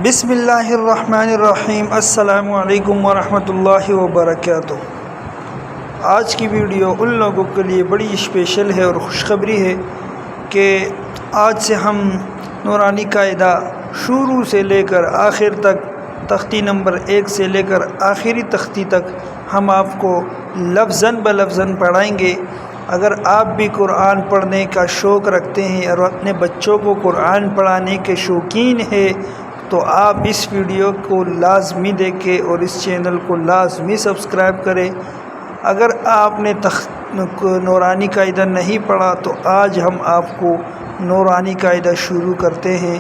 بسم اللہ الرحمن الرحیم۔ السلام علیکم ورحمۃ اللہ وبرکاتہ۔ آج کی ویڈیو ان لوگوں کے لیے بڑی اسپیشل ہے اور خوشخبری ہے کہ آج سے ہم نورانی قاعدہ شروع سے لے کر آخر تک، تختی نمبر 1 سے لے کر آخری تختی تک ہم آپ کو لفظاً بلفظاً پڑھائیں گے۔ اگر آپ بھی قرآن پڑھنے کا شوق رکھتے ہیں اور اپنے بچوں کو قرآن پڑھانے کے شوقین ہیں تو آپ اس ویڈیو کو لازمی دیکھیں اور اس چینل کو لازمی سبسکرائب کریں۔ اگر آپ نے نورانی قاعدہ نہیں پڑھا تو آج ہم آپ کو نورانی قاعدہ شروع کرتے ہیں،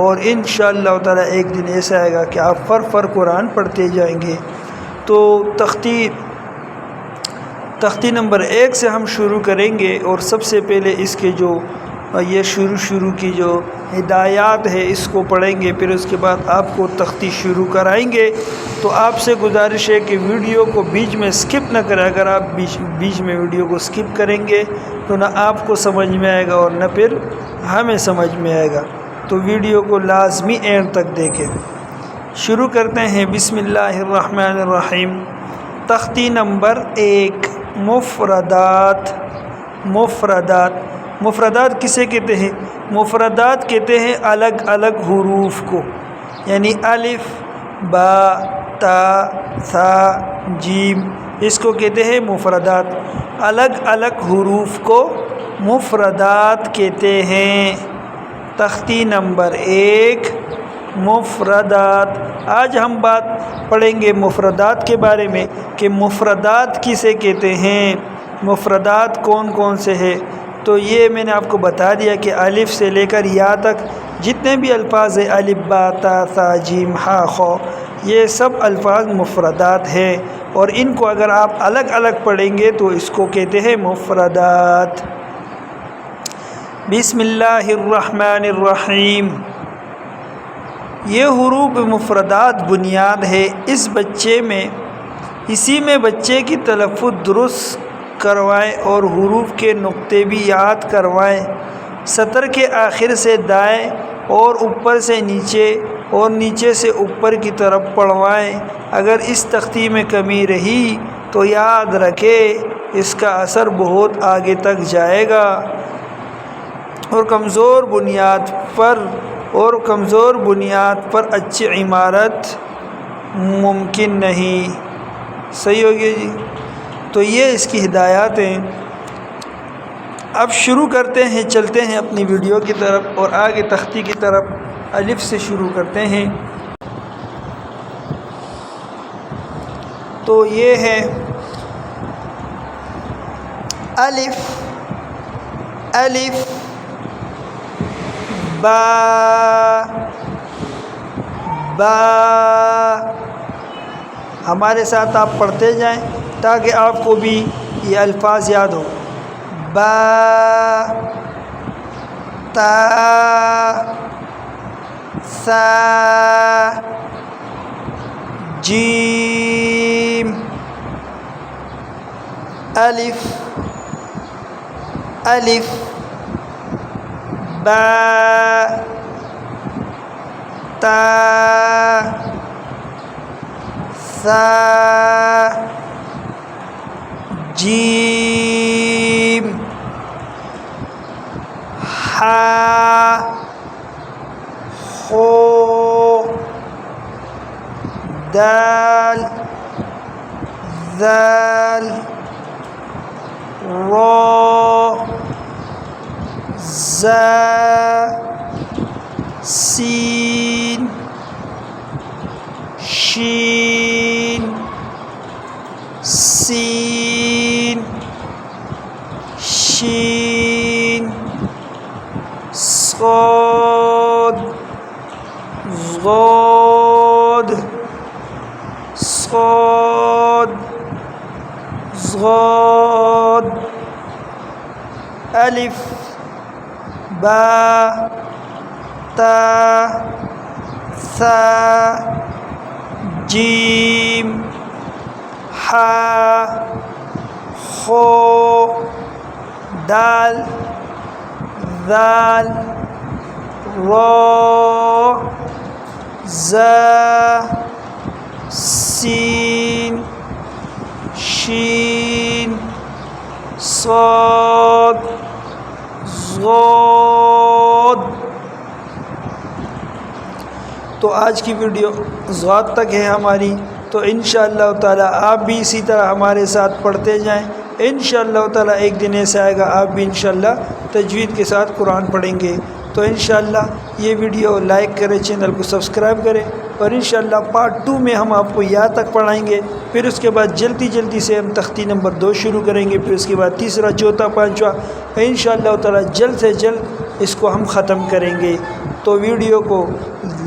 اور انشاءاللہ تعالی ایک دن ایسا آئے گا کہ آپ فر قرآن پڑھتے جائیں گے۔ تو تختی نمبر 1 سے ہم شروع کریں گے، اور سب سے پہلے اس کے جو یہ شروع کی جو ہدایات ہے اس کو پڑھیں گے، پھر اس کے بعد آپ کو تختی شروع کرائیں گے۔ تو آپ سے گزارش ہے کہ ویڈیو کو بیچ میں سکپ نہ کریں۔ اگر آپ بیچ میں ویڈیو کو سکپ کریں گے تو نہ آپ کو سمجھ میں آئے گا اور نہ پھر ہمیں سمجھ میں آئے گا۔ تو ویڈیو کو لازمی اینڈ تک دیکھیں۔ شروع کرتے ہیں۔ بسم اللہ الرحمن الرحیم۔ تختی نمبر 1، مفردات کسے کہتے ہیں؟ مفردات کہتے ہیں الگ الگ حروف کو، یعنی الف، با، تا، ثا، جیم، اس کو کہتے ہیں مفردات۔ الگ الگ حروف کو مفردات کہتے ہیں۔ تختی نمبر 1، مفردات۔ آج ہم بات پڑھیں گے مفردات کے بارے میں کہ مفردات کسے کہتے ہیں، مفردات کون کون سے ہیں۔ تو یہ میں نے آپ کو بتا دیا کہ الف سے لے کر یا تک جتنے بھی الفاظ ہیں، الف، با، تا، ثا، جیم، ہا، خو، یہ سب الفاظ مفردات ہیں، اور ان کو اگر آپ الگ الگ پڑھیں گے تو اس کو کہتے ہیں مفردات۔ بسم اللہ الرحمن الرحیم۔ یہ حروف مفردات بنیاد ہے اسی میں بچے کی تلفظ درست کروائیں اور حروف کے نقطے بھی یاد کروائیں۔ سطر کے آخر سے دائیں اور اوپر سے نیچے اور نیچے سے اوپر کی طرف پڑھوائیں۔ اگر اس تختی میں کمی رہی تو یاد رکھیں اس کا اثر بہت آگے تک جائے گا، اور کمزور بنیاد پر اچھی عمارت ممکن نہیں۔ صحیح ہو گیا جی؟ تو یہ اس کی ہدایات ہیں۔ اب شروع کرتے ہیں، چلتے ہیں اپنی ویڈیو کی طرف اور آگے تختی کی طرف۔ الف سے شروع کرتے ہیں۔ تو یہ ہے الف، با، ہمارے ساتھ آپ پڑھتے جائیں تاکہ آپ کو بھی یہ الفاظ یاد ہو۔ با، تا، ثا، جیم، الف، با، تا، ثا، جیم، ہا، خو، دال، ذال، را، زا، سین، شین، شین، صاد، ضاد، الف، با، تا، ثا، جیم، ہا، خو، دال، ذال، را، زا سین شین صاد ضاد۔ تو آج کی ویڈیو ضاد تک ہے ہماری، تو انشاءاللہ تعالی آپ بھی اسی طرح ہمارے ساتھ پڑھتے جائیں۔ انشاءاللہ تعالی ایک دن ایسا آئے گا آپ بھی انشاءاللہ تجوید کے ساتھ قرآن پڑھیں گے۔ تو انشاءاللہ یہ ویڈیو لائک کریں، چینل کو سبسکرائب کریں، اور انشاءاللہ پارٹ 2 میں ہم آپ کو یا تک پڑھائیں گے، پھر اس کے بعد جلدی سے ہم تختی نمبر 2 شروع کریں گے، پھر اس کے بعد تیسرا، چوتھا، پانچواں، انشاءاللہ تعالی جلد سے جلد اس کو ہم ختم کریں گے۔ تو ویڈیو کو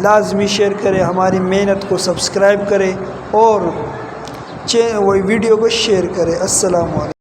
لازمی شیئر کریں، ہماری محنت کو سبسکرائب کریں اور ویڈیو کو شیئر کریں۔ السلام علیکم۔